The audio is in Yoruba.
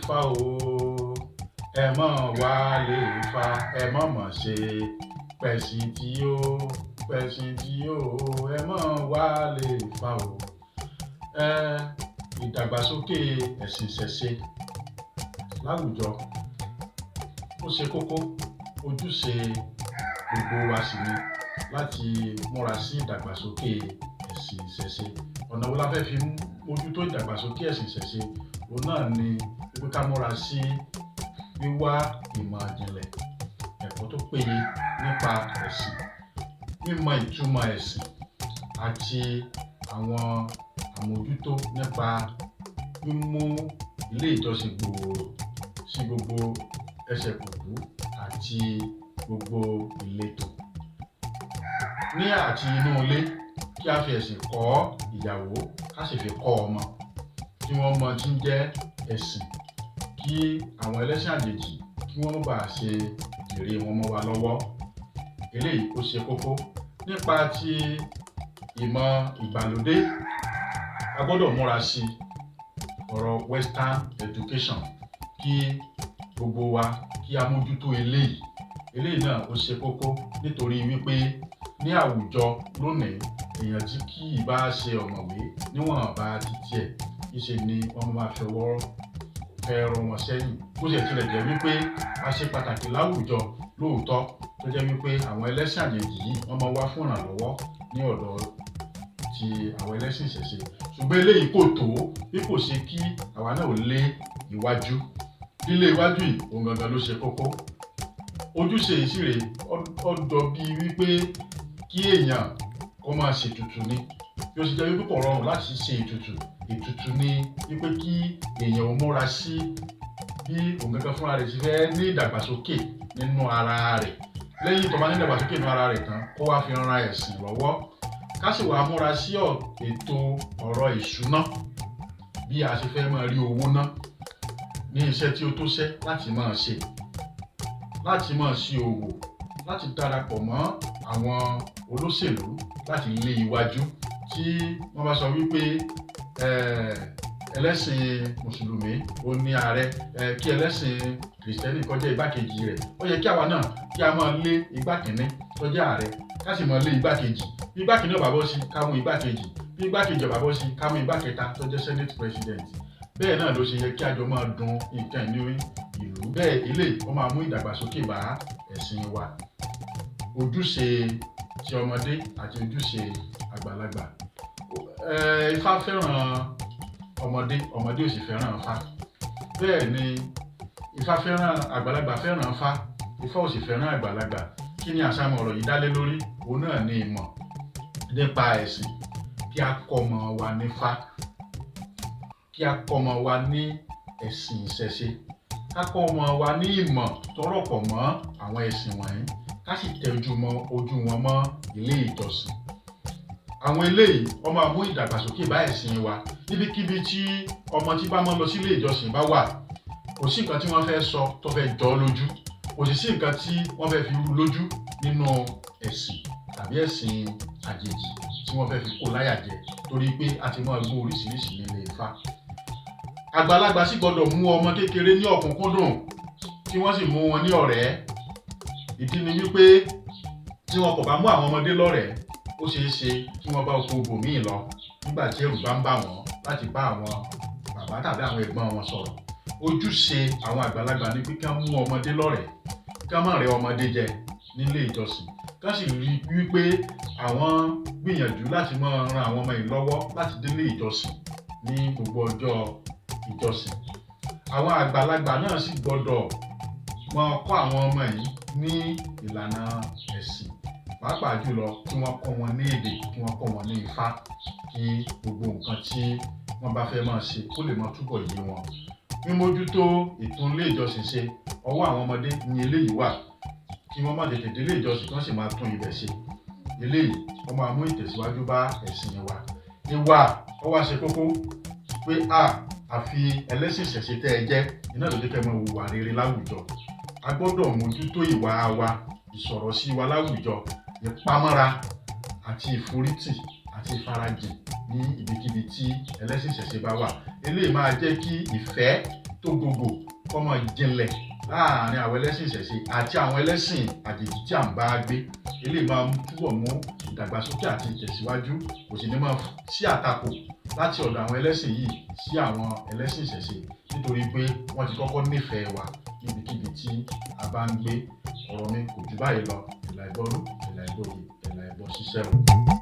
Ifá o, ẹ mọ̀ wá lè fa, ẹ mọ̀ mọ̀ ṣe pẹ̀sìn tí ó, ẹ mọ̀ wá lè fa o. Ìdàgbàsókè ẹ̀sìn ìṣẹ̀ṣe láwùjọ ó ṣe kókó, ojúṣe gbogbo wa sì ni láti múra sí ìdàgbàsókè ẹ̀sìn ìṣẹ̀ṣe. Ọ̀nà wo la fẹ́ fi mójútó ìdàgbàsókè ẹ̀sìn ìṣẹ̀ṣe? Òun náà ni wípé ká múra sí wíwá ìmọ̀ ìjìnlẹ̀, ẹ̀kọ́ tó péye nípa ẹ̀sìn, mímọ̀ ìtumọ̀ ẹ̀sìn àti àwọn àmójútó nípa mímú ilé ìjọsìn gbòòrò sí gbogbo ẹsẹ̀ kùkú àti gbogbo ìletò. Ní àti inú ilé kí a fi ẹ̀sìn kọ́ ìyàwó, ká sì fi kọ́ ọmọ kí wọ́n mọ tí ń jẹ́ ẹ̀sìn, kí àwọn ẹlẹ́sìn àjèjì kí wọ́n má bàa ṣe èrè wọn mọ́ wa lọ́wọ́. Eléyìí ó ṣe kókó. Nípa ti ìmọ̀ ìgbàlódé, a gbọ́dọ̀ múra sí ọ̀rọ̀ Western education kí gbogbo wa kí a mójútó eléyìí. Eléyìí náà ó ṣe kókó nítorí wípé ní àwùjọ lónìí èèyàn tí kì í bá ṣe ọ̀mọ̀wé níwọ̀nba títí ẹ̀ ìṣe ni wọ́n máa fi ọwọ́ fẹ́ràn wọn sẹ́yìn. Bó ṣe tilẹ̀ jẹ́ wípé a ṣe pàtàkì láwùjọ lóòótọ́, tó jẹ́ wípé àwọn ẹlẹ́sìn àjèjì yìí wọ́n máa wá fún ìrànlọ́wọ́ ní ọ̀dọ̀ ti àwọn ẹlẹ́sìn ìṣẹ̀ṣe. Ṣùgbọ́n eléyìí kò tó bí kò ṣe kí àwa náà ò lé iwájú. Lílé iwájú yìí òun gangan ló ṣe kókó. Ojúṣe ìṣirè ọ̀dọ̀ bíi wípé kí èèyàn kó máa ṣe ètùtù ni. Bí ó ṣe jẹ́ wípé kò rọrùn láti ṣe ètùtù ni wípé kí èèyàn ó múra sí bí òun gangan fúnra rẹ̀ ṣe fẹ́ ní ìdàgbàsókè nínú ara rẹ̀. Lẹ́yìn tó bá ní ìdàgbàsókè nínú ara rẹ̀ tán, kó wá fi ran ẹ̀sìn lọ́wọ́. Ká sì wá múra sí ètò ọ̀rọ̀ ìṣúná, bí a ṣe fẹ́ máa rí owó ná ní iṣẹ́ tí ó tó ṣẹ́ láti máa ṣe òwò, láti darapọ̀ mọ́ àwọn olóṣèlú láti lé iwájú. Tí wọ́n bá sọ wípé ẹlẹ́sìn mùsùlùmí ó ní ààrẹ, kí ẹlẹ́sìn kìrìsìtẹ́nì kó jẹ́ igbákejì rẹ̀, ó yẹ kí àwa náà kí a máa lé igbá kìíní tó jẹ́ ààrẹ, ká sì máa lé igbákejì. Bí igbá kìíní ò bá bọ́ sí, ká mú igbákejì. Bí igbákejì ò bá bọ́ sí, ká mú igbá kẹta tó jẹ́ senate president. Bẹ́ẹ̀ náà ló ṣe yẹ kí a jọ máa dun nǹkan ní ìlú. Bẹ́ẹ̀ eléyìí ó máa mú ìdàgbàsókè bá ẹ̀sìn wa. Ojúṣe ti ọmọdé àti ojúṣe àgbàlagbà. Ifá fẹ́ràn ọmọdé, ọmọdé ò sì fẹ́ràn Ifá. Bẹ́ẹ̀ ni àgbàlagbà fẹ́ràn Ifá, Ifá ò sì fẹ́ràn àgbàlagbà. Kí ni àṣàmọ̀ ọ̀rọ̀ yìí dálé lórí? Òun náà ni ìmọ̀ nípa ẹ̀sìn. Kí a kọ́ ọmọ wa ní Ifá, kí a kọ́ ọmọ wa ní ẹ̀sìn ìṣẹ̀ṣe, ká kọ́ ọmọ wa ní ìmọ̀ tó rọ̀pọ̀ mọ́ àwọn ẹ̀sìn wọ̀nyí, ká sì tẹ ojú wọn mọ́ ilé ìjọsìn. Àwọn eléyìí wọ́n máa mú ìdàgbàsókè bá ẹ̀sìn wa. Níbikíbi tí ọmọ tí bá máa lọ sí ilé ìjọsìn bá wà, kò sí nǹkan tí wọ́n fẹ́ sọ tó fẹ́ jọ lójú, kò sì sí nǹkan tí wọ́n fẹ́ fi rú lójú nínú ẹ̀sìn tàbí ẹ̀sìn àjèjì tí wọ́n fẹ́ fi kó láyà jẹ, torí pé a ti máa gbọ́ oríṣiríṣi nílé Ifá. Àgbàlagbà sì gbọ́dọ̀ mú ọmọ kékeré ní ọ̀kúnkúndùn, kí wọ́n sì mú wọn ní ọ̀rẹ́. Ìdí ni wípé tí wọn kò bá mú àwọn ọmọdé lọ́rẹ̀ẹ́, ó ṣeé ṣe kí wọ́n bá oko ibòmíì lọ nígbà tí ẹ̀rù bá ń bà wọ́n láti bá àwọn bàbá tàbí àwọn ẹ̀gbọ́n wọn sọ̀rọ̀. Ojúṣe àwọn àgbàlagbà ni pé kí wọ́n mú ọmọdé lọ́rẹ̀ẹ́, kí wọ́n má rẹ́ ọmọdé jẹ nílé ìjọsìn, kí wọ́n sì rí wípé àwọn gbìyànjú láti máa ran àwọn ọmọ yìí lọ́wọ́ láti délé ìjọsìn ní gbogbo ọjọ́ ìjọsìn. Àwọn àgbàlagbà náà sì gbọ́dọ̀ máa kọ́ àwọn ọmọ yìí ní ìlànà ẹ̀sìn, pàápàá jùlọ kí wọ́n kọ́ wọn ní èdè, kí wọ́n kọ́ wọn ní Ifá, kí gbogbo nǹkan tí wọ́n bá fẹ́ máa ṣe kó lè máa túbọ̀ yé wọn. Mímójútó ètò ilé ìjọsìn ṣe, ọwọ́ àwọn ọmọdé ni eléyìí wà. Kí wọ́n má tètè délé ìjọsìn, kí wọ́n sì máa tún ibẹ̀ ṣe. Eléyìí ó máa mú ìtẹ̀síwájú bá ẹ̀sìn wa. Ìwà ó wá ṣe kókó pé àfi ẹlẹ́sìn ìṣẹ̀ṣe tẹ́ ẹ jẹ́, iná ló jẹ́ kẹ́ máa hùwà rere láwùjọ. A gbọ́dọ̀ mójútó ìwà wa, ìsọ̀rọ̀ sí wa láwùjọ, ìpamọ́ra àti ìforítì àti ìfarajìn ní ibikíbi tí ẹlẹ́sìn ìṣẹ̀ṣe bá wà. Eléyìí máa jẹ́ kí ìfẹ́ tó gbogbo kó máa jinlẹ̀ láàárín àwọn ẹlẹ́sìn ìṣẹ̀ṣe àti àwọn ẹlẹ́sìn àjèjì tí à ń bá gbé. Eléyìí máa ń túbọ̀ mú ìdàgbàsókè àti ìtẹ̀síwájú, kò sì ní máa sí àtakò láti ọ̀dọ̀ àwọn ẹlẹ́sìn yìí sí àwọn ẹlẹ́sìn ìṣẹ̀ṣe, nítorí pé wọ́n ti kọ́kọ́ nífẹ̀ẹ́ wa níbikíbi tí a bá ń gbé. Ọ̀rọ̀ mi kò jù báyìí lọ. Ẹ̀là ìbọ̀rú, ẹ̀là ìbòye, ẹ̀là ìbọ̀ ṣiṣẹ́ o.